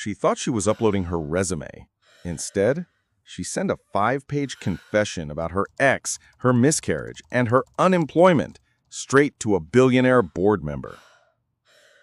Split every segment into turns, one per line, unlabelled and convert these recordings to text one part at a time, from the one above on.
She thought she was uploading her resume. Instead, she sent a 5-page confession about her ex, her miscarriage, and her unemployment straight to a billionaire board member.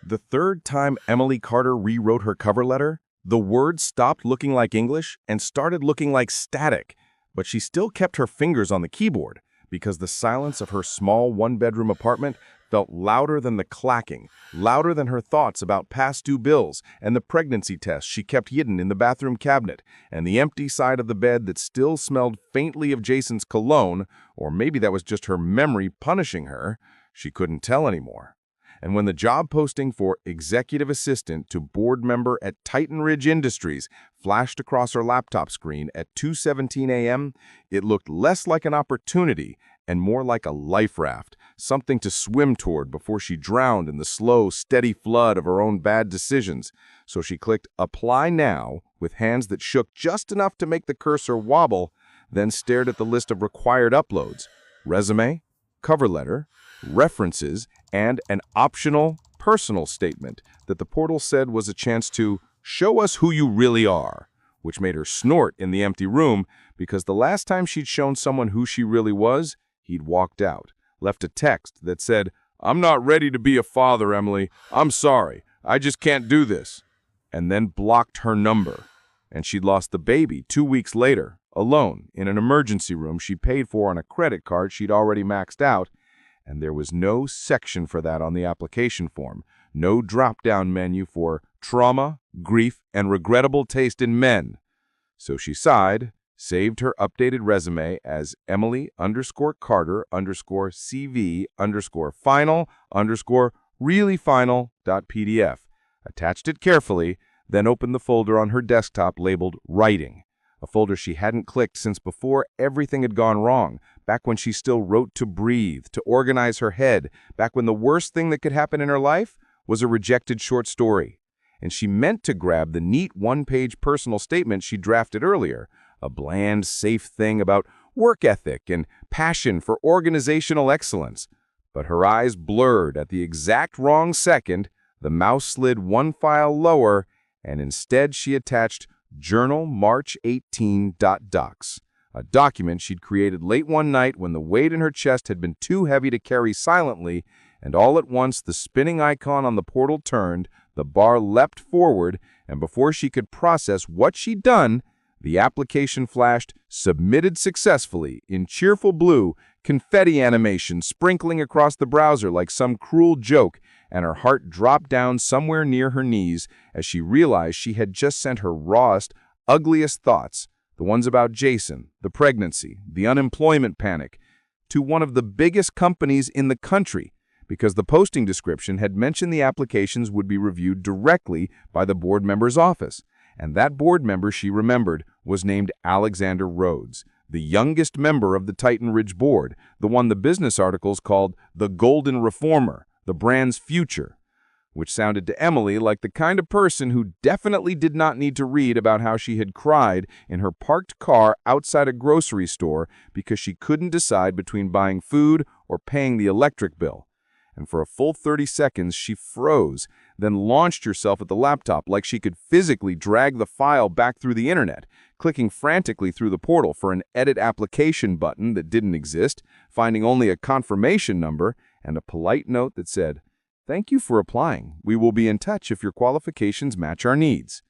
The third time Emily Carter rewrote her cover letter, the words stopped looking like English and started looking like static, but she still kept her fingers on the keyboard because the silence of her small one-bedroom apartment felt louder than the clacking, louder than her thoughts about past due bills and the pregnancy test she kept hidden in the bathroom cabinet and the empty side of the bed that still smelled faintly of Jason's cologne, or maybe that was just her memory punishing her. She couldn't tell anymore. And when the job posting for executive assistant to board member at Titanridge Industries flashed across her laptop screen at 2:17 a.m., it looked less like an opportunity and more like a life raft, something to swim toward before she drowned in the slow, steady flood of her own bad decisions. So she clicked Apply Now with hands that shook just enough to make the cursor wobble, then stared at the list of required uploads: resume, cover letter, references, and an optional personal statement that the portal said was a chance to show us who you really are, which made her snort in the empty room because the last time she'd shown someone who she really was, he'd walked out, left a text that said, "I'm not ready to be a father, Emily. I'm sorry. I just can't do this," and then blocked her number. And she'd lost the baby 2 weeks later, alone, in an emergency room she paid for on a credit card she'd already maxed out, and there was no section for that on the application form, no drop-down menu for trauma, grief, and regrettable taste in men. So she sighed, saved her updated resume as Emily_Carter_CV_final_reallyfinal.pdf, attached it carefully, then opened the folder on her desktop labeled Writing, a folder she hadn't clicked since before everything had gone wrong, back when she still wrote to breathe, to organize her head, back when the worst thing that could happen in her life was a rejected short story. And she meant to grab the neat one-page personal statement she drafted earlier, a bland, safe thing about work ethic and passion for organizational excellence. But her eyes blurred at the exact wrong second, the mouse slid one file lower, and instead she attached Journal March 18.docs, a document she'd created late one night when the weight in her chest had been too heavy to carry silently, and all at once the spinning icon on the portal turned, the bar leapt forward, and before she could process what she'd done, the application flashed "Submitted successfully" in cheerful blue, confetti animation sprinkling across the browser like some cruel joke, and her heart dropped down somewhere near her knees as she realized she had just sent her rawest, ugliest thoughts, the ones about Jason, the pregnancy, the unemployment panic, to one of the biggest companies in the country, because the posting description had mentioned the applications would be reviewed directly by the board member's office. And that board member, she remembered, was named Alexander Rhodes, the youngest member of the Titanridge board, the one the business articles called the Golden Reformer, the brand's future, which sounded to Emily like the kind of person who definitely did not need to read about how she had cried in her parked car outside a grocery store because she couldn't decide between buying food or paying the electric bill. And for a full 30 seconds, she froze, then launched herself at the laptop like she could physically drag the file back through the internet, clicking frantically through the portal for an edit application button that didn't exist, finding only a confirmation number and a polite note that said, "Thank you for applying. We will be in touch if your qualifications match our needs."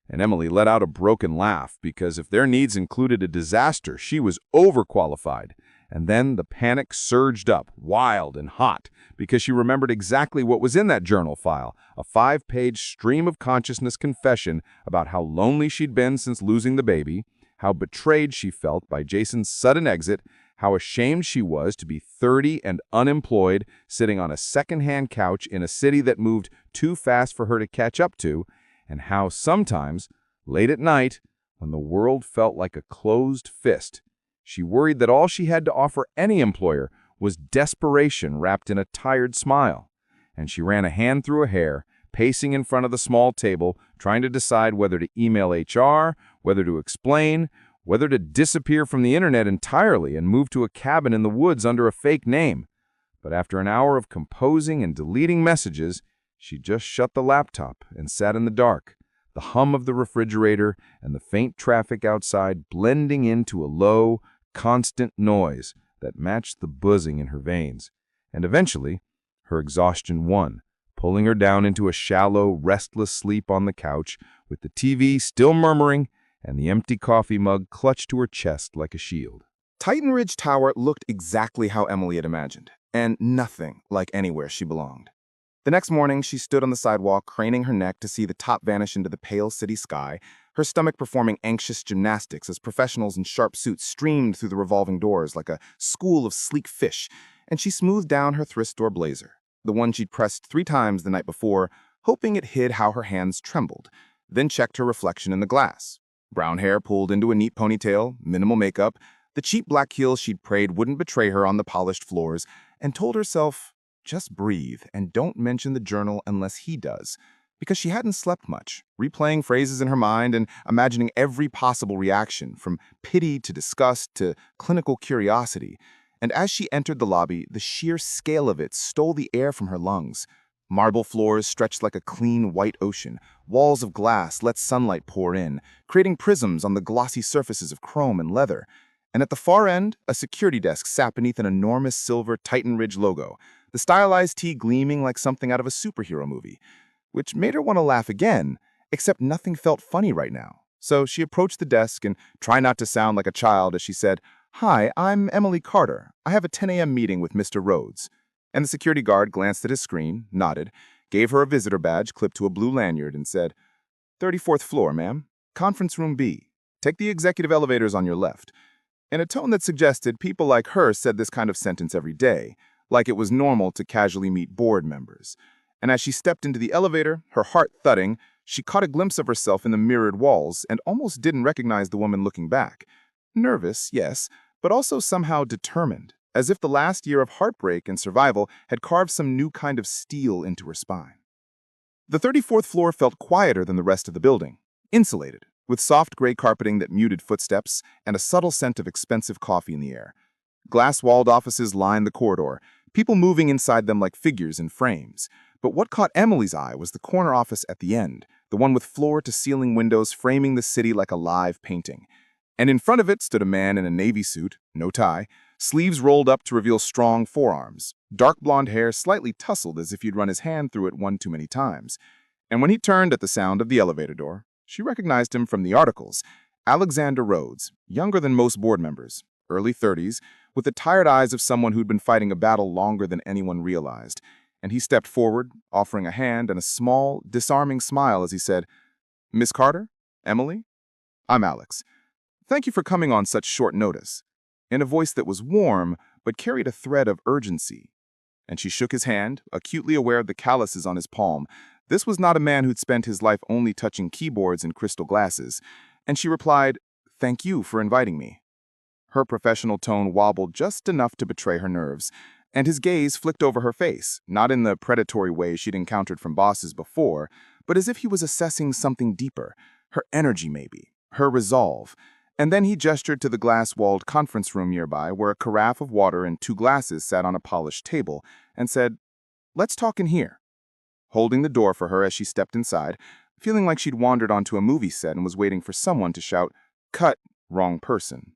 And Emily let out a broken laugh because if their needs included a disaster, she was overqualified. And then the panic surged up, wild and hot, because she remembered exactly what was in that journal file, a 5-page stream of consciousness confession about how lonely she'd been since losing the baby, how betrayed she felt by Jason's sudden exit, how ashamed she was to be 30 and unemployed, sitting on a second-hand couch in a city that moved too fast for her to catch up to, and how sometimes, late at night, when the world felt like a closed fist, she worried that all she had to offer any employer was desperation wrapped in a tired smile. And she ran a hand through her hair, pacing in front of the small table, trying to decide whether to email HR, whether to explain, whether to disappear from the internet entirely and move to a cabin in the woods under a fake name. But after an hour of composing and deleting messages, she just shut the laptop and sat in the dark, the hum of the refrigerator and the faint traffic outside blending into a low, constant noise that matched the buzzing in her veins. And eventually, her exhaustion won, pulling her down into a shallow, restless sleep on the couch, with the TV still murmuring and the empty coffee mug clutched to her chest like a shield.
Titanridge Tower looked exactly how Emily had imagined, and nothing like anywhere she belonged. The next morning, she stood on the sidewalk, craning her neck to see the top vanish into the pale city sky, her stomach performing anxious gymnastics as professionals in sharp suits streamed through the revolving doors like a school of sleek fish, and she smoothed down her thrift store blazer, the one she'd pressed 3 times the night before, hoping it hid how her hands trembled, then checked her reflection in the glass. Brown hair pulled into a neat ponytail, minimal makeup, the cheap black heels she'd prayed wouldn't betray her on the polished floors, and told herself, just breathe and don't mention the journal unless he does, because she hadn't slept much, replaying phrases in her mind and imagining every possible reaction, from pity to disgust to clinical curiosity. And as she entered the lobby, the sheer scale of it stole the air from her lungs. Marble floors stretched like a clean white ocean. Walls of glass let sunlight pour in, creating prisms on the glossy surfaces of chrome and leather. And at the far end, a security desk sat beneath an enormous silver Titanridge logo, the stylized T gleaming like something out of a superhero movie, which made her want to laugh again, except nothing felt funny right now. So she approached the desk and tried not to sound like a child as she said, "Hi, I'm Emily Carter. I have a 10 a.m. meeting with Mr. Rhodes." And the security guard glanced at his screen, nodded, gave her a visitor badge clipped to a blue lanyard, and said, "34th floor, ma'am. Conference room B. Take the executive elevators on your left." In a tone that suggested people like her said this kind of sentence every day, like it was normal to casually meet board members. And as she stepped into the elevator, her heart thudding, she caught a glimpse of herself in the mirrored walls and almost didn't recognize the woman looking back. Nervous, yes, but also somehow determined, as if the last year of heartbreak and survival had carved some new kind of steel into her spine. The 34th floor felt quieter than the rest of the building, insulated, with soft gray carpeting that muted footsteps and a subtle scent of expensive coffee in the air. Glass-walled offices lined the corridor, people moving inside them like figures in frames. But what caught Emily's eye was the corner office at the end, the one with floor-to-ceiling windows framing the city like a live painting. And in front of it stood a man in a navy suit, no tie, sleeves rolled up to reveal strong forearms, dark blonde hair slightly tousled as if he'd run his hand through it one too many times. And when he turned at the sound of the elevator door, she recognized him from the articles. Alexander Rhodes, younger than most board members, early 30s, with the tired eyes of someone who'd been fighting a battle longer than anyone realized. And he stepped forward, offering a hand and a small, disarming smile as he said, "Miss Carter? Emily? I'm Alex. Thank you for coming on such short notice," in a voice that was warm but carried a thread of urgency. And she shook his hand, acutely aware of the calluses on his palm. This was not a man who'd spent his life only touching keyboards and crystal glasses. And she replied, "Thank you for inviting me." Her professional tone wobbled just enough to betray her nerves, and his gaze flicked over her face, not in the predatory way she'd encountered from bosses before, but as if he was assessing something deeper, her energy maybe, her resolve. And then he gestured to the glass-walled conference room nearby where a carafe of water and 2 glasses sat on a polished table, and said, "Let's talk in here," holding the door for her as she stepped inside, feeling like she'd wandered onto a movie set and was waiting for someone to shout, "Cut, wrong person."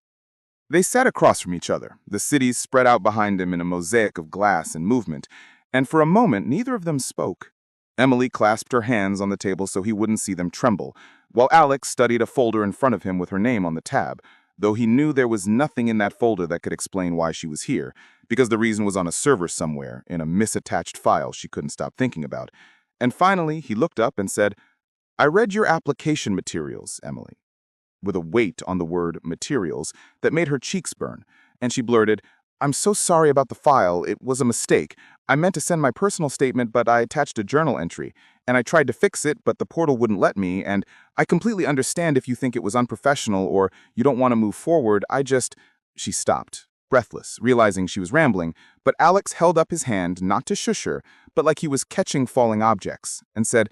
They sat across from each other, the cities spread out behind him in a mosaic of glass and movement, and for a moment neither of them spoke. Emily clasped her hands on the table so he wouldn't see them tremble, while Alex studied a folder in front of him with her name on the tab, though he knew there was nothing in that folder that could explain why she was here, because the reason was on a server somewhere, in a misattached file she couldn't stop thinking about. And finally, he looked up and said, "I read your application materials, Emily," with a weight on the word materials that made her cheeks burn, and she blurted, "I'm so sorry about the file. It was a mistake. I meant to send my personal statement, but I attached a journal entry, and I tried to fix it, but the portal wouldn't let me, and I completely understand if you think it was unprofessional or you don't want to move forward. I just—" She stopped, breathless, realizing she was rambling, but Alex held up his hand not to shush her, but like he was catching falling objects, and said,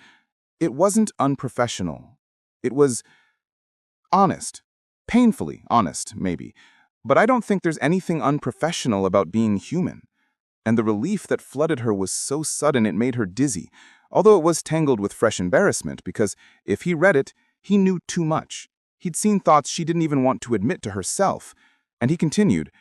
"It wasn't unprofessional. It was honest. Painfully honest, maybe. But I don't think there's anything unprofessional about being human." And the relief that flooded her was so sudden it made her dizzy, although it was tangled with fresh embarrassment because if he read it, he knew too much. He'd seen thoughts she didn't even want to admit to herself. And he continued,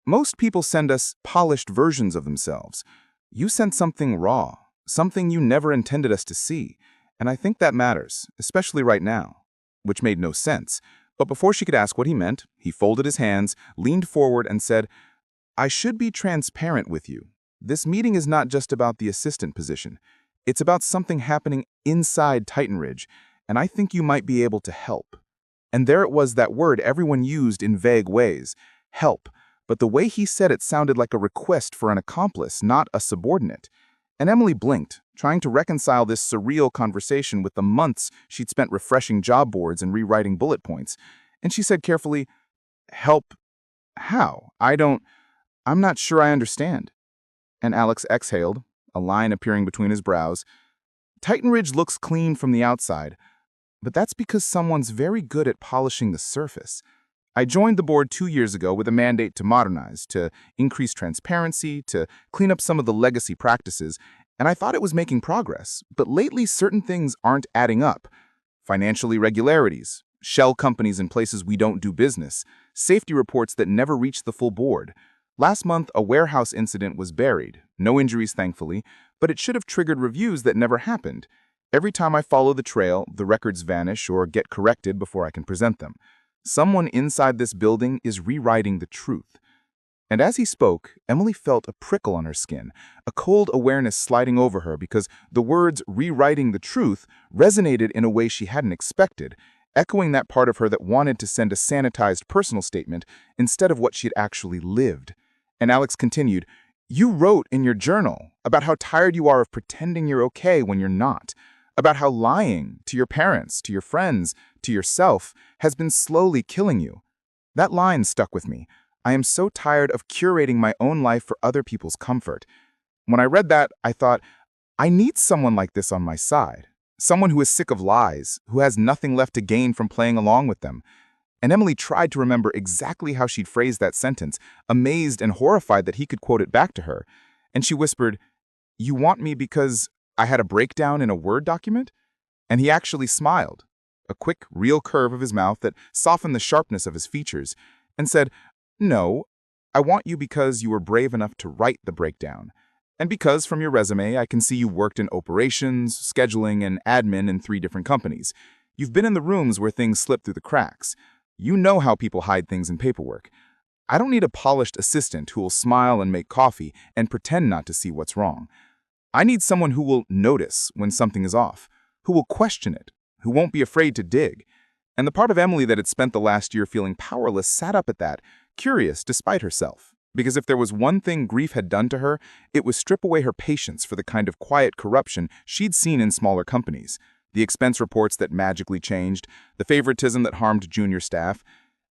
"Most people send us polished versions of themselves. You sent something raw, something you never intended us to see. And I think that matters, especially right now." Which made no sense. But before she could ask what he meant, he folded his hands, leaned forward, and said, "I should be transparent with you. This meeting is not just about the assistant position. It's about something happening inside Titanridge, and I think you might be able to help." And there it was, that word everyone used in vague ways, help. But the way he said it sounded like a request for an accomplice, not a subordinate. And Emily blinked, trying to reconcile this surreal conversation with the months she'd spent refreshing job boards and rewriting bullet points. And she said carefully, "Help? How? I'm not sure I understand." And Alex exhaled, a line appearing between his brows. "Titanridge looks clean from the outside, but that's because someone's very good at polishing the surface. I joined the board 2 years ago with a mandate to modernize, to increase transparency, to clean up some of the legacy practices, and I thought it was making progress. But lately, certain things aren't adding up. Financial irregularities, shell companies in places we don't do business, safety reports that never reach the full board. Last month, a warehouse incident was buried. No injuries, thankfully, but it should have triggered reviews that never happened. Every time I follow the trail, the records vanish or get corrected before I can present them. Someone inside this building is rewriting the truth." And as he spoke, Emily felt a prickle on her skin, a cold awareness sliding over her because the words "rewriting the truth" resonated in a way she hadn't expected, echoing that part of her that wanted to send a sanitized personal statement instead of what she'd actually lived. And Alex continued, "You wrote in your journal about how tired you are of pretending you're okay when you're not, about how lying to your parents, to your friends, to yourself has been slowly killing you. That line stuck with me. I am so tired of curating my own life for other people's comfort." When I read that, I thought, I need someone like this on my side. Someone who is sick of lies, who has nothing left to gain from playing along with them. And Emily tried to remember exactly how she'd phrased that sentence, amazed and horrified that he could quote it back to her. And she whispered, "You want me because I had a breakdown in a Word document?" And he actually smiled, a quick, real curve of his mouth that softened the sharpness of his features, and said, "No, I want you because you were brave enough to write the breakdown. And because from your resume, I can see you worked in operations, scheduling, and admin in 3 different companies. You've been in the rooms where things slip through the cracks. You know how people hide things in paperwork. I don't need a polished assistant who will smile and make coffee and pretend not to see what's wrong. I need someone who will notice when something is off, who will question it, who won't be afraid to dig." And the part of Emily that had spent the last year feeling powerless sat up at that, curious despite herself. Because if there was one thing grief had done to her, it was strip away her patience for the kind of quiet corruption she'd seen in smaller companies. The expense reports that magically changed, the favoritism that harmed junior staff.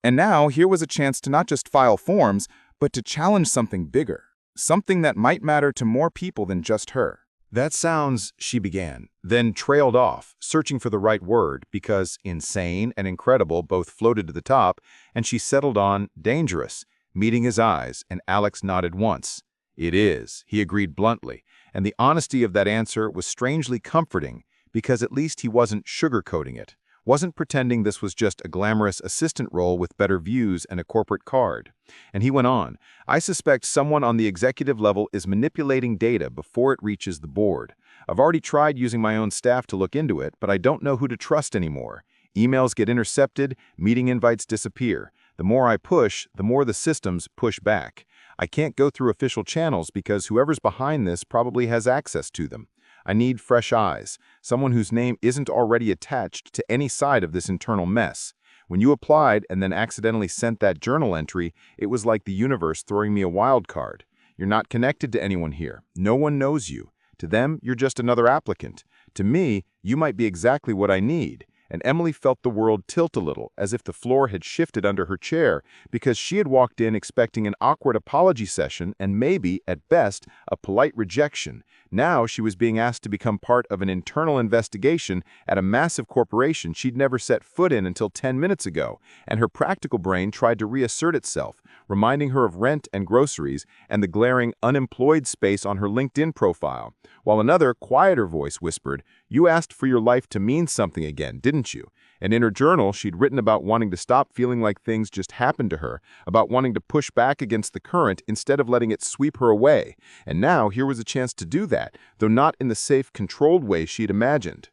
And now here was a chance to not just file forms, but to challenge something bigger. Something that might matter to more people than just her.
"That sounds," she began, then trailed off, searching for the right word, because insane and incredible both floated to the top, and she settled on dangerous, meeting his eyes, and Alex nodded once. "It is," he agreed bluntly, and the honesty of that answer was strangely comforting, because at least he wasn't sugarcoating it, wasn't pretending this was just a glamorous assistant role with better views and a corporate card. And he went on, "I suspect someone on the executive level is manipulating data before it reaches the board. I've already tried using my own staff to look into it, but I don't know who to trust anymore. Emails get intercepted, meeting invites disappear. The more I push, the more the systems push back. I can't go through official channels because whoever's behind this probably has access to them. I need fresh eyes, someone whose name isn't already attached to any side of this internal mess. When you applied and then accidentally sent that journal entry, it was like the universe throwing me a wild card. You're not connected to anyone here. No one knows you. To them, you're just another applicant. To me, you might be exactly what I need. and Emily felt the world tilt a little, as if the floor had shifted under her chair, because she had walked in expecting an awkward apology session and maybe, at best, a polite rejection. Now she was being asked to become part of an internal investigation at a massive corporation she'd never set foot in until 10 minutes ago, and her practical brain tried to reassert itself, reminding her of rent and groceries and the glaring unemployed space on her LinkedIn profile, while another, quieter voice whispered, "You asked for your life to mean something again, didn't you?" And in her journal, she'd written about wanting to stop feeling like things just happened to her, about wanting to push back against the current instead of letting it sweep her away. And now here was a chance to do that, though not in the safe, controlled way she'd imagined.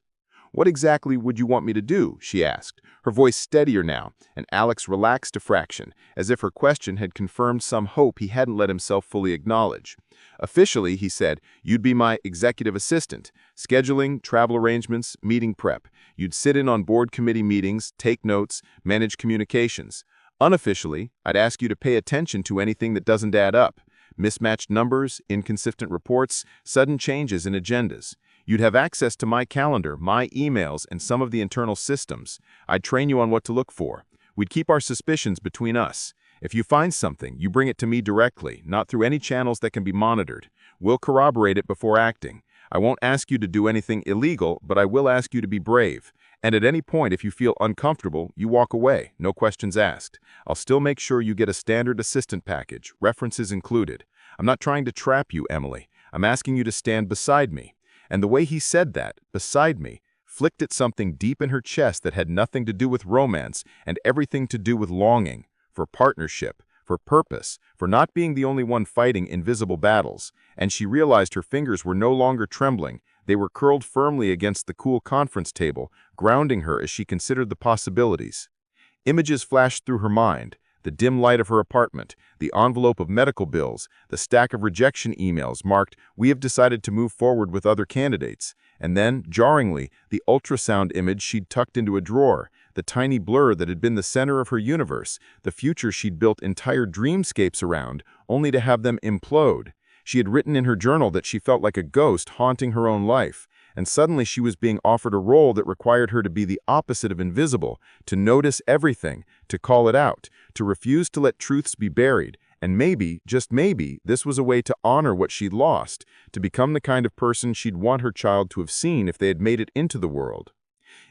"What exactly would you want me to do?" she asked, her voice steadier now, and Alex relaxed a fraction, as if her question had confirmed some hope he hadn't let himself fully acknowledge. "Officially," he said, "you'd be my executive assistant. Scheduling, travel arrangements, meeting prep. You'd sit in on board committee meetings, take notes, manage communications. Unofficially, I'd ask you to pay attention to anything that doesn't add up. Mismatched numbers, inconsistent reports, sudden changes in agendas. You'd have access to my calendar, my emails, and some of the internal systems. I'd train you on what to look for. We'd keep our suspicions between us. If you find something, you bring it to me directly, not through any channels that can be monitored. We'll corroborate it before acting. I won't ask you to do anything illegal, but I will ask you to be brave. And at any point, if you feel uncomfortable, you walk away, no questions asked. I'll still make sure you get a standard assistant package, references included. I'm not trying to trap you, Emily. I'm asking you to stand beside me." And the way he said that, beside me, flicked at something deep in her chest that had nothing to do with romance and everything to do with longing, for partnership, for purpose, for not being the only one fighting invisible battles. And she realized her fingers were no longer trembling. They were curled firmly against the cool conference table, grounding her as she considered the possibilities. Images flashed through her mind. The dim light of her apartment, the envelope of medical bills, the stack of rejection emails marked, "We have decided to move forward with other candidates." And then, jarringly, the ultrasound image she'd tucked into a drawer, the tiny blur that had been the center of her universe, the future she'd built entire dreamscapes around, only to have them implode. She had written in her journal that she felt like a ghost haunting her own life, and suddenly she was being offered a role that required her to be the opposite of invisible, to notice everything, to call it out, to refuse to let truths be buried, and maybe, just maybe, this was a way to honor what she'd lost, to become the kind of person she'd want her child to have seen if they had made it into the world.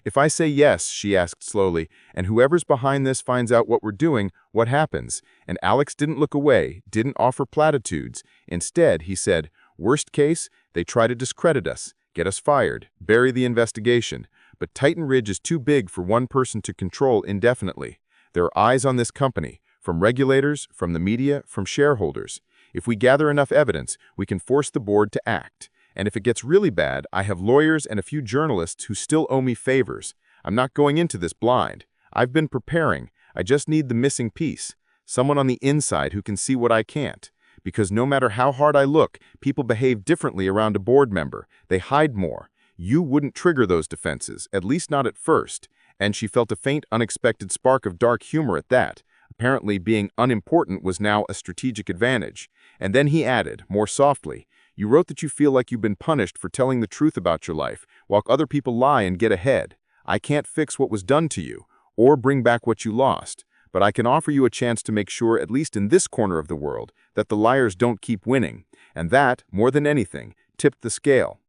"If I say yes," she asked slowly, "and whoever's behind this finds out what we're doing, what happens?" And Alex didn't look away, didn't offer platitudes. Instead, he said, "Worst case, they try to discredit us, get us fired, bury the investigation. But Titanridge is too big for one person to control indefinitely. There are eyes on this company, from regulators, from the media, from shareholders. If we gather enough evidence, we can force the board to act. And if it gets really bad, I have lawyers and a few journalists who still owe me favors. I'm not going into this blind. I've been preparing. I just need the missing piece. Someone on the inside who can see what I can't. Because no matter how hard I look, people behave differently around a board member. They hide more. You wouldn't trigger those defenses, at least not at first." And she felt a faint, unexpected spark of dark humor at that. Apparently, being unimportant was now a strategic advantage. And then he added, more softly, "You wrote that you feel like you've been punished for telling the truth about your life, while other people lie and get ahead. I can't fix what was done to you, or bring back what you lost, but I can offer you a chance to make sure, at least in this corner of the world, that the liars don't keep winning." And that, more than anything, tipped the scale.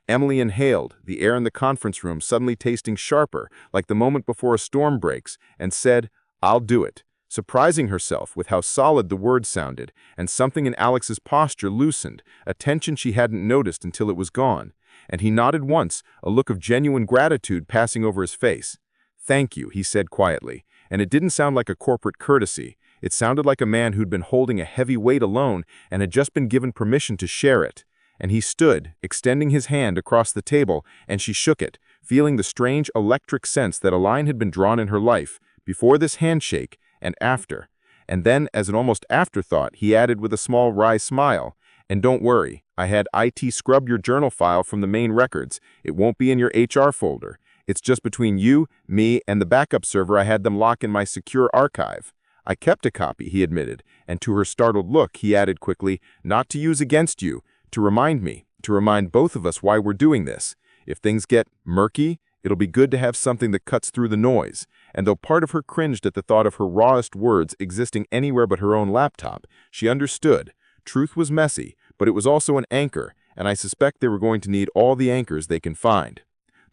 Emily inhaled, the air in the conference room suddenly tasting sharper, like the moment before a storm breaks, and said, "I'll do it," surprising herself with how solid the words sounded, and something in Alex's posture loosened, a tension she hadn't noticed until it was gone. And he nodded once, a look of genuine gratitude passing over his face. "Thank you," he said quietly, and it didn't sound like a corporate courtesy. It sounded like a man who'd been holding a heavy weight alone and had just been given permission to share it. And he stood, extending his hand across the table, and she shook it, feeling the strange electric sense that a line had been drawn in her life, before this handshake and after. And then, as an almost afterthought, he added with a small wry smile, "And don't worry, I had IT scrub your journal file from the main records. It won't be in your HR folder. It's just between you, me, and the backup server I had them lock in my secure archive." "I kept a copy," he admitted, and to her startled look, he added quickly, "Not to use against you, to remind me, to remind both of us why we're doing this. If things get murky,
It'll be good to have something that cuts through the noise. And though part of her cringed at the thought of her rawest words existing anywhere but her own laptop, she understood. Truth was messy, but it was also an anchor, and I suspect they were going to need all the anchors they can find.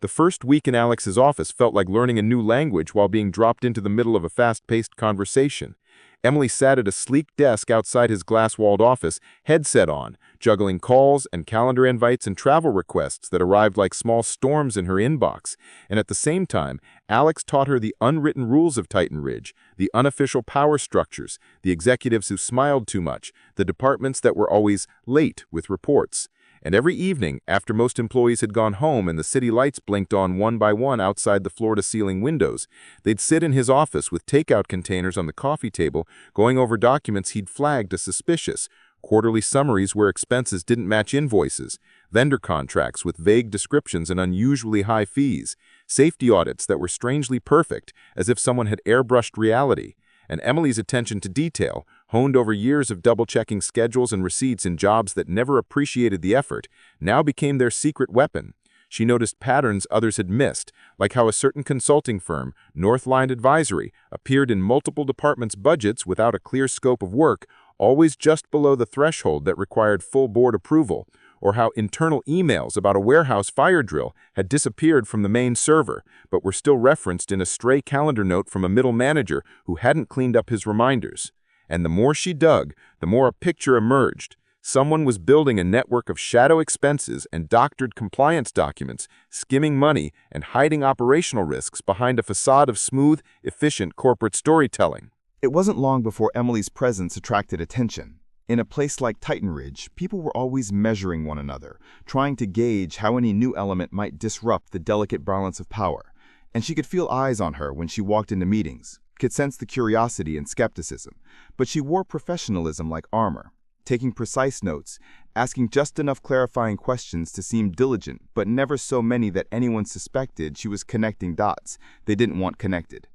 The first week in Alex's office felt like learning a new language while being dropped into the middle of a fast-paced conversation. Emily sat at a sleek desk outside his glass-walled office, headset on, juggling calls and calendar invites and travel requests that arrived like small storms in her inbox. And at the same time, Alex taught her the unwritten rules of Titanridge, the unofficial power structures, the executives who smiled too much, the departments that were always late with reports. And every evening, after most employees had gone home and the city lights blinked on one by one outside the floor-to-ceiling windows, they'd sit in his office with takeout containers on the coffee table, going over documents he'd flagged as suspicious, quarterly summaries where expenses didn't match invoices, vendor contracts with vague descriptions and unusually high fees, safety audits that were strangely perfect, as if someone had airbrushed reality. And Emily's attention to detail, honed over years of double-checking schedules and receipts in jobs that never appreciated the effort, now became their secret weapon. She noticed patterns others had missed, like how a certain consulting firm, Northline Advisory, appeared in multiple departments' budgets without a clear scope of work, always just below the threshold that required full board approval, or how internal emails about a warehouse fire drill had disappeared from the main server, but were still referenced in a stray calendar note from a middle manager who hadn't cleaned up his reminders. And the more she dug, the more a picture emerged. Someone was building a network of shadow expenses and doctored compliance documents, skimming money and hiding operational risks behind a facade of smooth, efficient corporate storytelling.
It wasn't long before Emily's presence attracted attention. In a place like Titanridge, people were always measuring one another, trying to gauge how any new element might disrupt the delicate balance of power. And she could feel eyes on her when she walked into meetings, could sense the curiosity and skepticism. But she wore professionalism like armor, taking precise notes, asking just enough clarifying questions to seem diligent, but never so many that anyone suspected she was connecting dots they didn't want connected.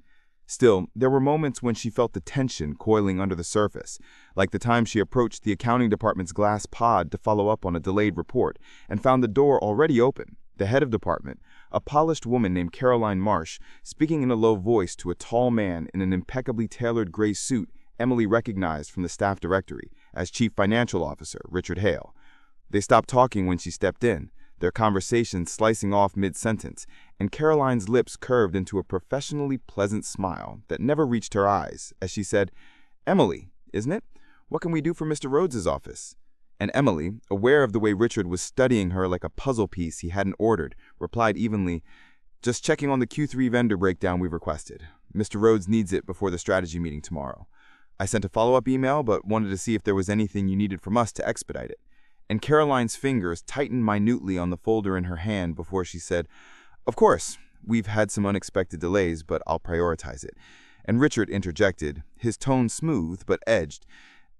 Still, there were moments when she felt the tension coiling under the surface, like the time she approached the accounting department's glass pod to follow up on a delayed report and found the door already open. The head of department, a polished woman named Caroline Marsh, speaking in a low voice to a tall man in an impeccably tailored gray suit Emily recognized from the staff directory as Chief Financial Officer Richard Hale. They stopped talking when she stepped in, their conversation slicing off mid-sentence, and Caroline's lips curved into a professionally pleasant smile that never reached her eyes as she said, "Emily, isn't it? What can we do for Mr. Rhodes's office?" And Emily, aware of the way Richard was studying her like a puzzle piece he hadn't ordered, replied evenly, "Just checking on the Q3 vendor breakdown we've requested. Mr. Rhodes needs it before the strategy meeting tomorrow. I sent a follow-up email, but wanted to see if there was anything you needed from us to expedite it." And Caroline's fingers tightened minutely on the folder in her hand before she said, "Of course, we've had some unexpected delays, but I'll prioritize it." And Richard interjected, his tone smooth but edged,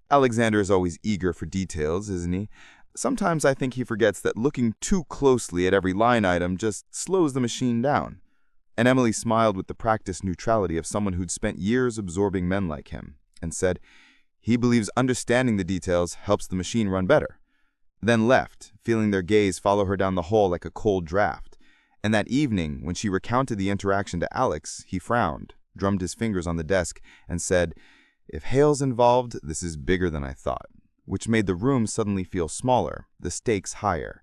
"Alexander is always eager for details, isn't he? Sometimes I think he forgets that looking too closely at every line item just slows the machine down." And Emily smiled with the practiced neutrality of someone who'd spent years absorbing men like him, and said, "He believes understanding the details helps the machine run better." Then left, feeling their gaze follow her down the hall like a cold draft. And that evening, when she recounted the interaction to Alex, he frowned, drummed his fingers on the desk, and said, "If Hale's involved, this is bigger than I thought," which made the room suddenly feel smaller, the stakes higher.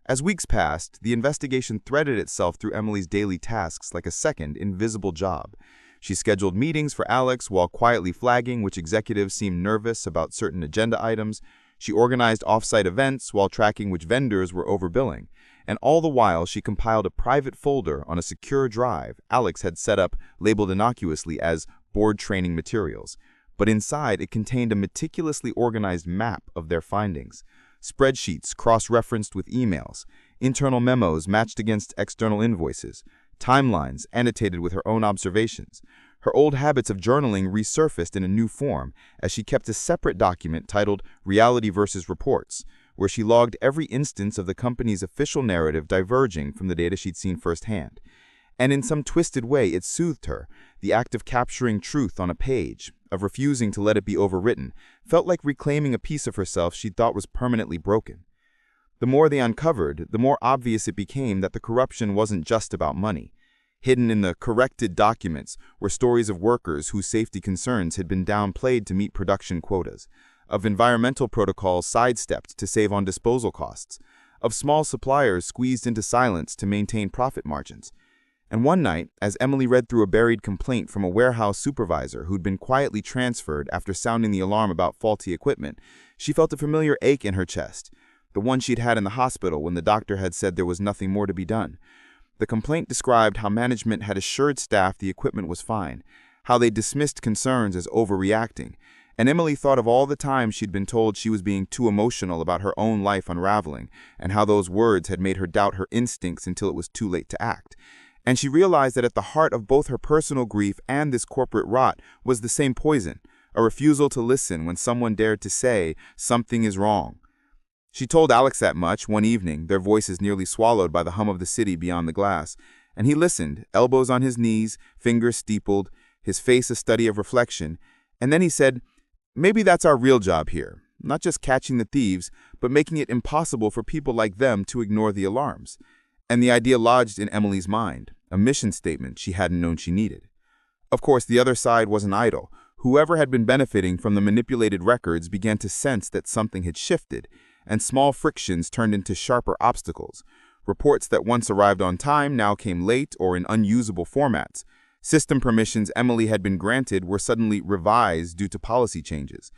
As weeks passed, the investigation threaded itself through Emily's daily tasks like a second, invisible job. She scheduled meetings for Alex while quietly flagging which executives seemed nervous about certain agenda items. She organized off-site events while tracking which vendors were overbilling. And all the while, she compiled a private folder on a secure drive Alex had set up labeled innocuously as board training materials. But inside, it contained a meticulously organized map of their findings. Spreadsheets cross-referenced with emails, internal memos matched against external invoices, timelines annotated with her own observations. Her old habits of journaling resurfaced in a new form as she kept a separate document titled Reality versus Reports, where she logged every instance of the company's official narrative diverging from the data she'd seen firsthand. And in some twisted way, it soothed her. The act of capturing truth on a page, of refusing to let it be overwritten, felt like reclaiming a piece of herself she'd thought was permanently broken. The more they uncovered, the more obvious it became that the corruption wasn't just about money. Hidden in the corrected documents were stories of workers whose safety concerns had been downplayed to meet production quotas, of environmental protocols sidestepped to save on disposal costs, of small suppliers squeezed into silence to maintain profit margins. And one night, as Emily read through a buried complaint from a warehouse supervisor who'd been quietly transferred after sounding the alarm about faulty equipment, she felt a familiar ache in her chest, the one she'd had in the hospital when the doctor had said there was nothing more to be done. The complaint described how management had assured staff the equipment was fine, how they dismissed concerns as overreacting, and Emily thought of all the times she'd been told she was being too emotional about her own life unraveling, and how those words had made her doubt her instincts until it was too late to act. And she realized that at the heart of both her personal grief and this corporate rot was the same poison, a refusal to listen when someone dared to say, "Something is wrong." She told Alex that much one evening, their voices nearly swallowed by the hum of the city beyond the glass, and he listened, elbows on his knees, fingers steepled, his face a study of reflection, and then he said, "Maybe that's our real job here, not just catching the thieves, but making it impossible for people like them to ignore the alarms." And the idea lodged in Emily's mind, a mission statement she hadn't known she needed. Of course, the other side wasn't idle. Whoever had been benefiting from the manipulated records began to sense that something had shifted, and small frictions turned into sharper obstacles. Reports that once arrived on time now came late or in unusable formats. System permissions Emily had been granted were suddenly revised due to policy changes.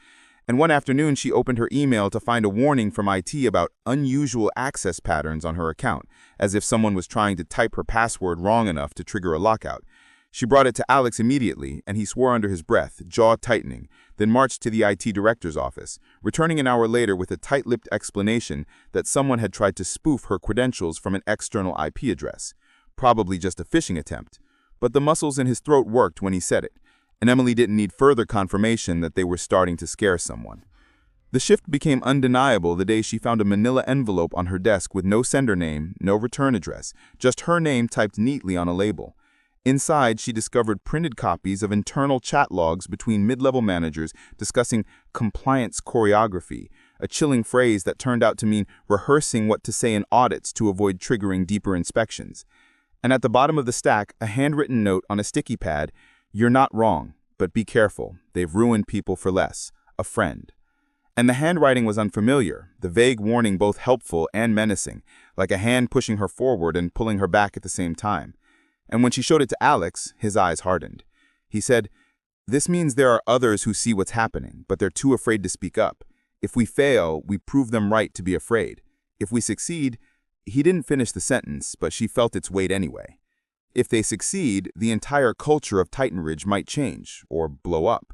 And one afternoon she opened her email to find a warning from IT about unusual access patterns on her account, as if someone was trying to type her password wrong enough to trigger a lockout. She brought it to Alex immediately, and he swore under his breath, jaw tightening, then marched to the IT director's office, returning an hour later with a tight-lipped explanation that someone had tried to spoof her credentials from an external IP address. Probably just a phishing attempt. But the muscles in his throat worked when he said it, and Emily didn't need further confirmation that they were starting to scare someone. The shift became undeniable the day she found a manila envelope on her desk with no sender name, no return address, just her name typed neatly on a label. Inside, she discovered printed copies of internal chat logs between mid-level managers discussing compliance choreography, a chilling phrase that turned out to mean rehearsing what to say in audits to avoid triggering deeper inspections. And at the bottom of the stack, a handwritten note on a sticky pad, "You're not wrong, but be careful. They've ruined people for less. A friend." And the handwriting was unfamiliar, the vague warning both helpful and menacing, like a hand pushing her forward and pulling her back at the same time. And when she showed it to Alex, his eyes hardened. He said, "This means there are others who see what's happening, but they're too afraid to speak up. If we fail, we prove them right to be afraid. If we succeed," he didn't finish the sentence, but she felt its weight anyway. "If they succeed, the entire culture of Titanridge might change, or blow up."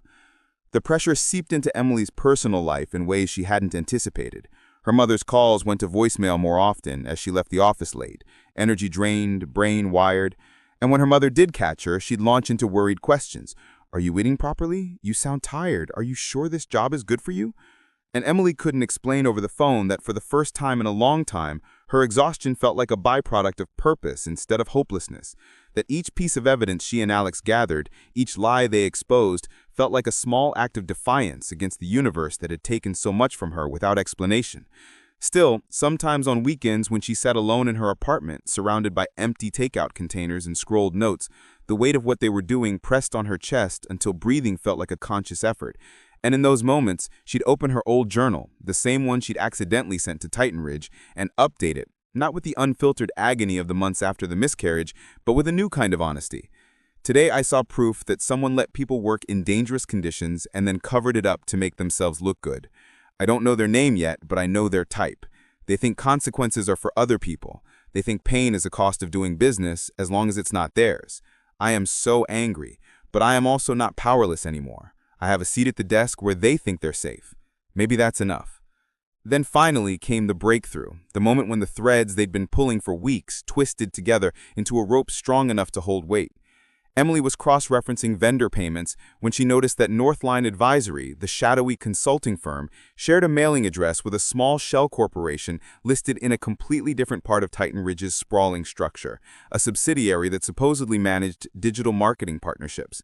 The pressure seeped into Emily's personal life in ways she hadn't anticipated. Her mother's calls went to voicemail more often as she left the office late, energy drained, brain wired. And when her mother did catch her, she'd launch into worried questions. "Are you eating properly? You sound tired. Are you sure this job is good for you?" And Emily couldn't explain over the phone that for the first time in a long time, her exhaustion felt like a byproduct of purpose instead of hopelessness. That each piece of evidence she and Alex gathered, each lie they exposed, felt like a small act of defiance against the universe that had taken so much from her without explanation. Still, sometimes on weekends when she sat alone in her apartment, surrounded by empty takeout containers and scrolled notes, the weight of what they were doing pressed on her chest until breathing felt like a conscious effort. And in those moments, she'd open her old journal, the same one she'd accidentally sent to Titanridge, and update it, not with the unfiltered agony of the months after the miscarriage, but with a new kind of honesty. "Today I saw proof that someone let people work in dangerous conditions and then covered it up to make themselves look good. I don't know their name yet, but I know their type. They think consequences are for other people. They think pain is a cost of doing business as long as it's not theirs. I am so angry, but I am also not powerless anymore. I have a seat at the desk where they think they're safe. Maybe that's enough." Then finally came the breakthrough, the moment when the threads they'd been pulling for weeks twisted together into a rope strong enough to hold weight. Emily was cross-referencing vendor payments when she noticed that Northline Advisory, the shadowy consulting firm, shared a mailing address with a small shell corporation listed in a completely different part of Titanridge's sprawling structure, a subsidiary that supposedly managed digital marketing partnerships.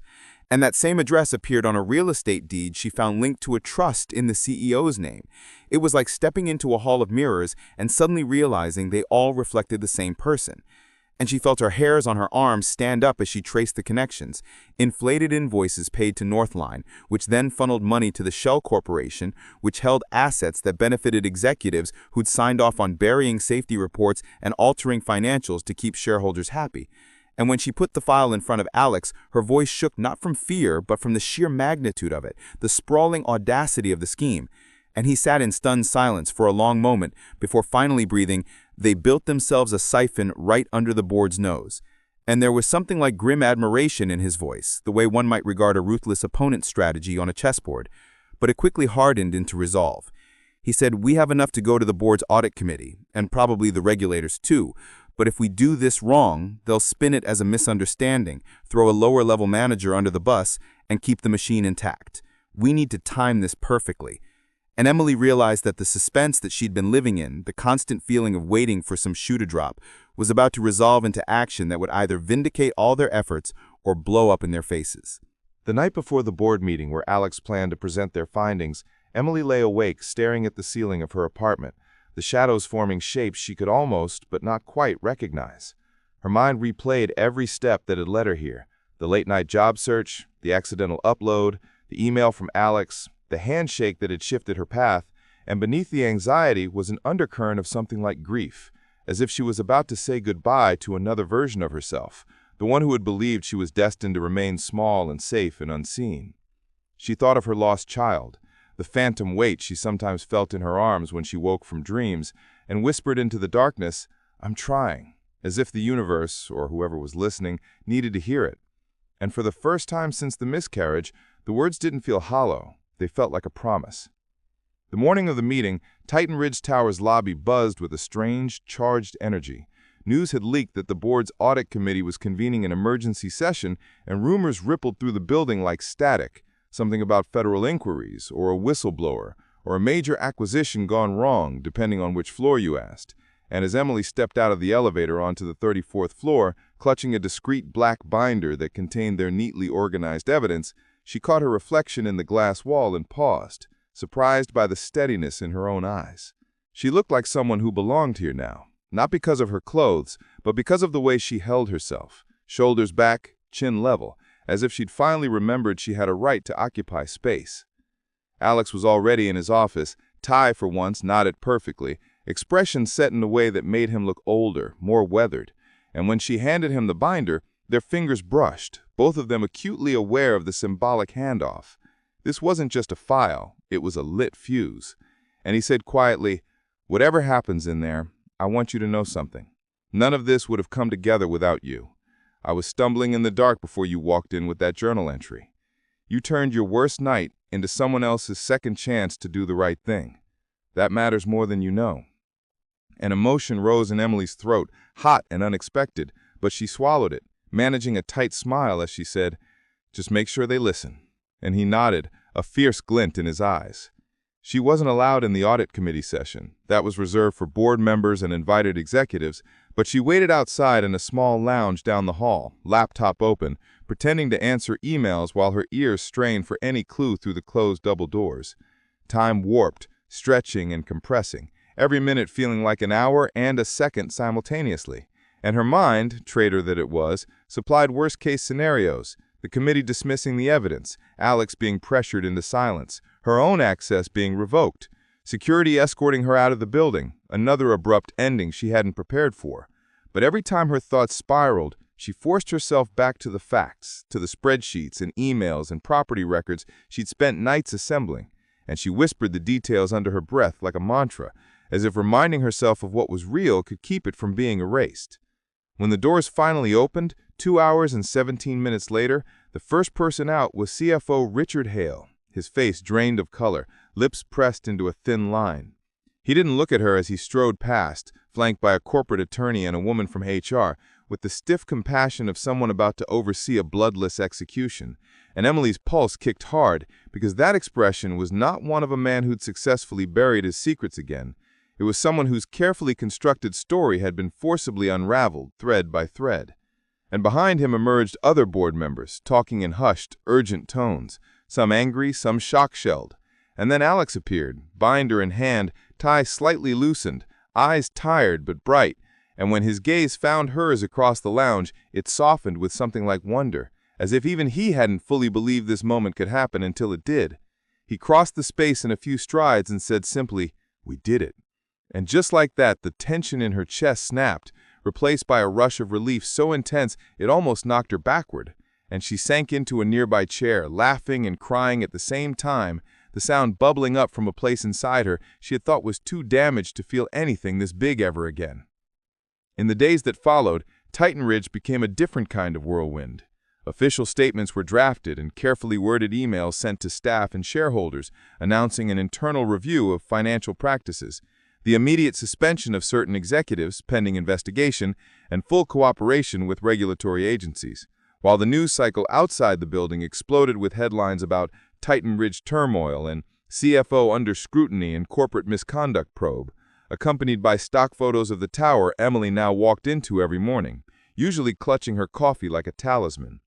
And that same address appeared on a real estate deed she found linked to a trust in the CEO's name. It was like stepping into a hall of mirrors and suddenly realizing they all reflected the same person. And she felt her hairs on her arms stand up as she traced the connections. Inflated invoices paid to Northline, which then funneled money to the Shell Corporation, which held assets that benefited executives who'd signed off on burying safety reports and altering financials to keep shareholders happy. And when she put the file in front of Alex, her voice shook not from fear, but from the sheer magnitude of it, the sprawling audacity of the scheme. And he sat in stunned silence for a long moment before finally breathing, "They built themselves a siphon right under the board's nose." And there was something like grim admiration in his voice, the way one might regard a ruthless opponent's strategy on a chessboard. But it quickly hardened into resolve. He said, "We have enough to go to the board's audit committee, and probably the regulators too. But if we do this wrong, they'll spin it as a misunderstanding, throw a lower-level manager under the bus, and keep the machine intact. We need to time this perfectly." And Emily realized that the suspense that she'd been living in, the constant feeling of waiting for some shoe to drop, was about to resolve into action that would either vindicate all their efforts or blow up in their faces.
The night before the board meeting where Alex planned to present their findings, Emily lay awake staring at the ceiling of her apartment, the shadows forming shapes she could almost, but not quite, recognize. Her mind replayed every step that had led her here: the late-night job search, the accidental upload, the email from Alex, the handshake that had shifted her path, and beneath the anxiety was an undercurrent of something like grief, as if she was about to say goodbye to another version of herself, the one who had believed she was destined to remain small and safe and unseen. She thought of her lost child, the phantom weight she sometimes felt in her arms when she woke from dreams, and whispered into the darkness, "I'm trying," as if the universe, or whoever was listening, needed to hear it. And for the first time since the miscarriage, the words didn't feel hollow. They felt like a promise. The morning of the meeting, Titanridge Tower's lobby buzzed with a strange, charged energy. News had leaked that the board's audit committee was convening an emergency session, and rumors rippled through the building like static, something about federal inquiries, or a whistleblower, or a major acquisition gone wrong, depending on which floor you asked. And as Emily stepped out of the elevator onto the 34th floor, clutching a discreet black binder that contained their neatly organized evidence, she caught her reflection in the glass wall and paused, surprised by the steadiness in her own eyes. She looked like someone who belonged here now, not because of her clothes, but because of the way she held herself, shoulders back, chin level, as if she'd finally remembered she had a right to occupy space. Alex was already in his office, tie for once knotted perfectly, expression set in a way that made him look older, more weathered, and when she handed him the binder, their fingers brushed, both of them acutely aware of the symbolic handoff. This wasn't just a file, it was a lit fuse. And he said quietly, "Whatever happens in there, I want you to know something. None of this would have come together without you. I was stumbling in the dark before you walked in with that journal entry. You turned your worst night into someone else's second chance to do the right thing. That matters more than you know." An emotion rose in Emily's throat, hot and unexpected, but she swallowed it, managing a tight smile as she said, "Just make sure they listen." And he nodded, a fierce glint in his eyes. She wasn't allowed in the audit committee session. That was reserved for board members and invited executives, but she waited outside in a small lounge down the hall, laptop open, pretending to answer emails while her ears strained for any clue through the closed double doors. Time warped, stretching and compressing, every minute feeling like an hour and a second simultaneously. And her mind, traitor that it was, supplied worst-case scenarios, the committee dismissing the evidence, Alex being pressured into silence, her own access being revoked, security escorting her out of the building, another abrupt ending she hadn't prepared for. But every time her thoughts spiraled, she forced herself back to the facts, to the spreadsheets and emails and property records she'd spent nights assembling, and she whispered the details under her breath like a mantra, as if reminding herself of what was real could keep it from being erased. When the doors finally opened, 2 hours and 17 minutes later, the first person out was CFO Richard Hale, his face drained of color, lips pressed into a thin line. He didn't look at her as he strode past, flanked by a corporate attorney and a woman from HR, with the stiff compassion of someone about to oversee a bloodless execution, and Emily's pulse kicked hard because that expression was not one of a man who'd successfully buried his secrets again. It was someone whose carefully constructed story had been forcibly unraveled, thread by thread. And behind him emerged other board members, talking in hushed, urgent tones, some angry, some shock-shelled. And then Alex appeared, binder in hand, tie slightly loosened, eyes tired but bright, and when his gaze found hers across the lounge, it softened with something like wonder, as if even he hadn't fully believed this moment could happen until it did. He crossed the space in a few strides and said simply, "We did it." And just like that, the tension in her chest snapped, replaced by a rush of relief so intense it almost knocked her backward, and she sank into a nearby chair, laughing and crying at the same time, the sound bubbling up from a place inside her she had thought was too damaged to feel anything this big ever again. In the days that followed, Titanridge became a different kind of whirlwind. Official statements were drafted and carefully worded emails sent to staff and shareholders announcing an internal review of financial practices, the immediate suspension of certain executives pending investigation, and full cooperation with regulatory agencies, while the news cycle outside the building exploded with headlines about Titanridge turmoil and CFO under scrutiny and corporate misconduct probe, accompanied by stock photos of the tower Emily now walked into every morning, usually clutching her coffee like a talisman.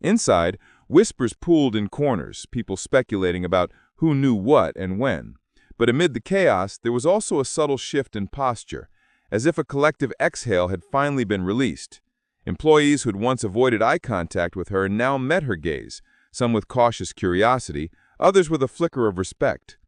Inside, whispers pooled in corners, people speculating about who knew what and when. But amid the chaos, there was also a subtle shift in posture, as if a collective exhale had finally been released. Employees who'd once avoided eye contact with her now met her gaze, some with cautious curiosity, others with a flicker of respect.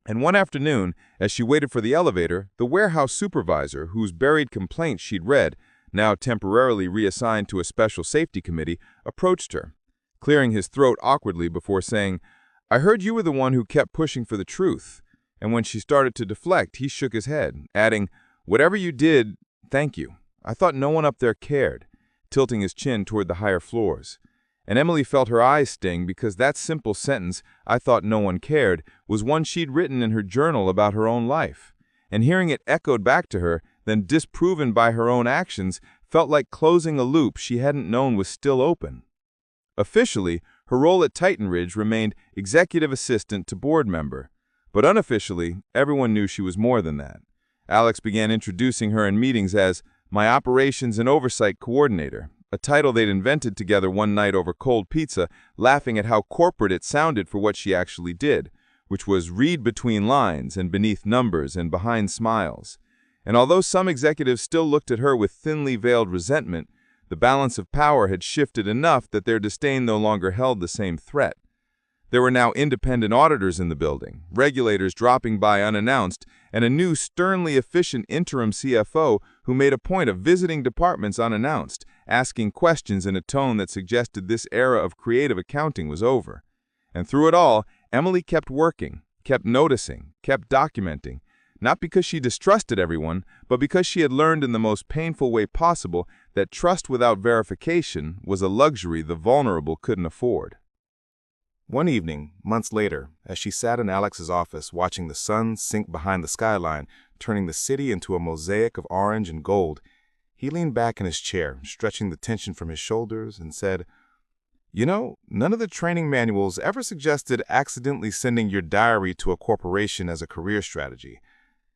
And one afternoon, as she waited for the elevator, the warehouse supervisor, whose buried complaints she'd read, now temporarily reassigned to a special safety committee, approached her, clearing his throat awkwardly before saying, "I heard you were the one who kept pushing for the truth." And when she started to deflect, he shook his head, adding, "Whatever you did, thank you. I thought no one up there cared," tilting his chin toward the higher floors. And Emily felt her eyes sting because that simple sentence, "I thought no one cared," was one she'd written in her journal about her own life. And hearing it echoed back to her, then disproven by her own actions, felt like closing a loop she hadn't known was still open. Officially, her role at Titanridge remained executive assistant to board member, but unofficially, everyone knew she was more than that. Alex began introducing her in meetings as my operations and oversight coordinator, a title they'd invented together one night over cold pizza, laughing at how corporate it sounded for what she actually did, which was read between lines and beneath numbers and behind smiles. And although some executives still looked at her with thinly veiled resentment, the balance of power had shifted enough that their disdain no longer held the same threat. There were now independent auditors in the building, regulators dropping by unannounced, and a new sternly efficient interim CFO who made a point of visiting departments unannounced, asking questions in a tone that suggested this era of creative accounting was over. And through it all, Emily kept working, kept noticing, kept documenting, not because she distrusted everyone, but because she had learned in the most painful way possible that trust without verification was a luxury the vulnerable couldn't afford.
One evening, months later, as she sat in Alex's office watching the sun sink behind the skyline, turning the city into a mosaic of orange and gold, he leaned back in his chair, stretching the tension from his shoulders, and said, "You know, none of the training manuals ever suggested accidentally sending your diary to a corporation as a career strategy."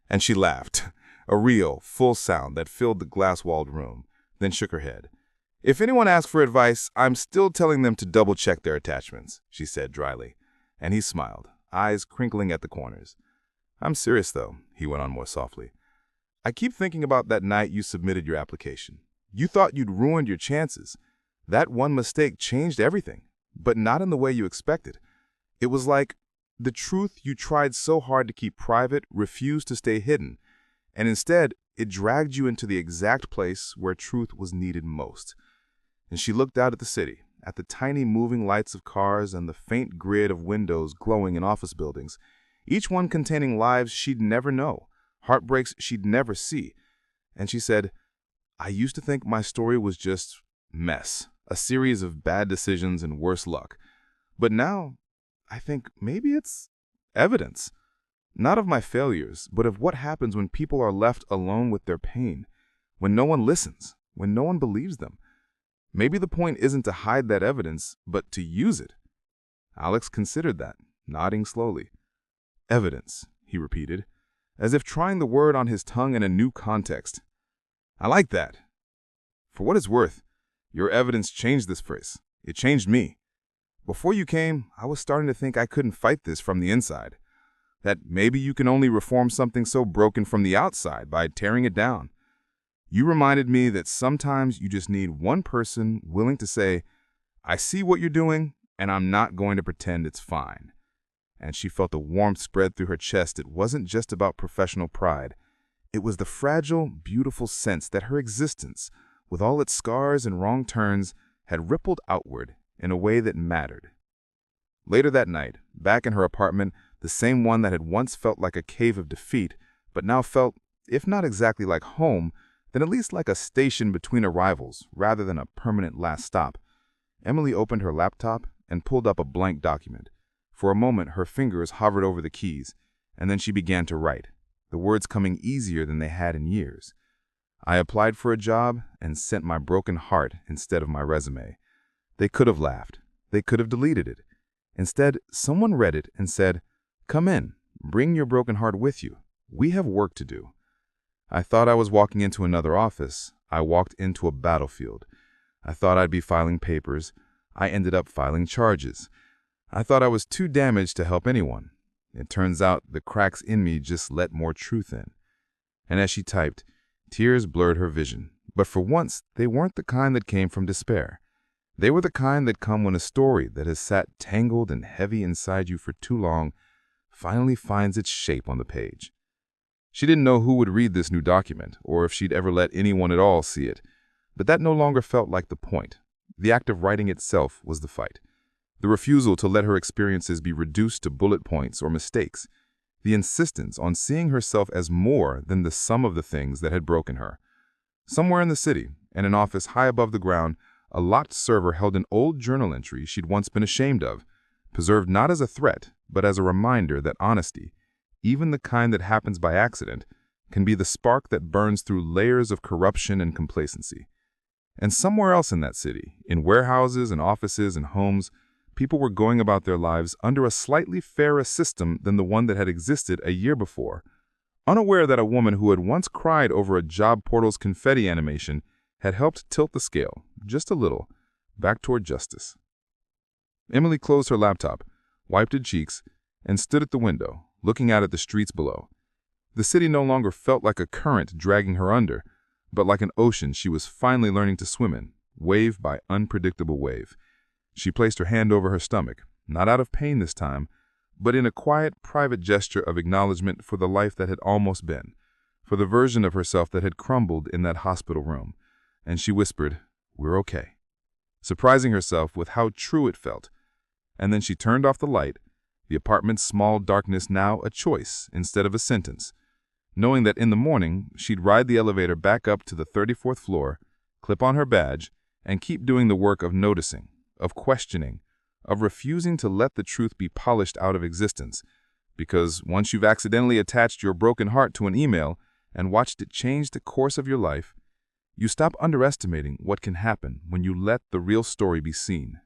And she laughed, a real, full sound that filled the glass-walled room, then shook her head. "If anyone asks for advice, I'm still telling them to double-check their attachments," she said dryly. And he smiled, eyes crinkling at the corners. "I'm serious, though," he went on more softly. "I keep thinking about that night you submitted your application. You thought you'd ruined your chances. That one mistake changed everything, but not in the way you expected. It was like the truth you tried so hard to keep private refused to stay hidden, and instead, it dragged you into the exact place where truth was needed most." And she looked out at the city, at the tiny moving lights of cars and the faint grid of windows glowing in office buildings, each one containing lives she'd never know, heartbreaks she'd never see. And she said, "I used to think my story was just mess, a series of bad decisions and worse luck. But now, I think maybe it's evidence, not of my failures, but of what happens when people are left alone with their pain, when no one listens,
when no one believes them? Maybe the point isn't to hide that evidence, but to use it. Alex considered that, nodding slowly. Evidence, he repeated, as if trying the word on his tongue in a new context. I like that. For what it's worth, your evidence changed this phrase. It changed me. Before you came, I was starting to think I couldn't fight this from the inside. That maybe you can only reform something so broken from the outside by tearing it down. You reminded me that sometimes you just need one person willing to say, I see what you're doing, and I'm not going to pretend it's fine. And she felt a warmth spread through her chest. It wasn't just about professional pride. It was the fragile, beautiful sense that her existence, with all its scars and wrong turns, had rippled outward in a way that mattered. Later that night, back in her apartment, the same one that had once felt like a cave of defeat, but now felt, if not exactly like home, then at least like a station between arrivals rather than a permanent last stop, Emily opened her laptop and pulled up a blank document. For a moment, her fingers hovered over the keys, and then she began to write, the words coming easier than they had in years. I applied for a job and sent my broken heart instead of my resume. They could have laughed. They could have deleted it. Instead, someone read it and said, Come in, bring your broken heart with you. We have work to do. I thought I was walking into another office. I walked into a battlefield. I thought I'd be filing papers. I ended up filing charges. I thought I was too damaged to help anyone. It turns out the cracks in me just let more truth in. And as she typed, tears blurred her vision. But for once, they weren't the kind that came from despair. They were the kind that come when a story that has sat tangled and heavy inside you for too long finally finds its shape on the page. She didn't know who would read this new document, or if she'd ever let anyone at all see it. But that no longer felt like the point. The act of writing itself was the fight. The refusal to let her experiences be reduced to bullet points or mistakes. The insistence on seeing herself as more than the sum of the things that had broken her. Somewhere in the city, in an office high above the ground, a locked server held an old journal entry she'd once been ashamed of, preserved not as a threat, but as a reminder that honesty, even the kind that happens by accident, can be the spark that burns through layers of corruption and complacency. And somewhere else in that city, in warehouses and offices and homes, people were going about their lives under a slightly fairer system than the one that had existed a year before, unaware that a woman who had once cried over a job portal's confetti animation had helped tilt the scale, just a little, back toward justice. Emily closed her laptop, wiped her cheeks, and stood at the window, looking out at the streets below. The city no longer felt like a current dragging her under, but like an ocean she was finally learning to swim in, wave by unpredictable wave. She placed her hand over her stomach, not out of pain this time, but in a quiet, private gesture of acknowledgement for the life that had almost been, for the version of herself that had crumbled in that hospital room. And she whispered, "We're okay," surprising herself with how true it felt. And then she turned off the light, the apartment's small darkness now a choice instead of a sentence, knowing that in the morning she'd ride the elevator back up to the 34th floor, clip on her badge, and keep doing the work of noticing, of questioning, of refusing to let the truth be polished out of existence. Because once you've accidentally attached your broken heart to an email and watched it change the course of your life, you stop underestimating what can happen when you let the real story be seen.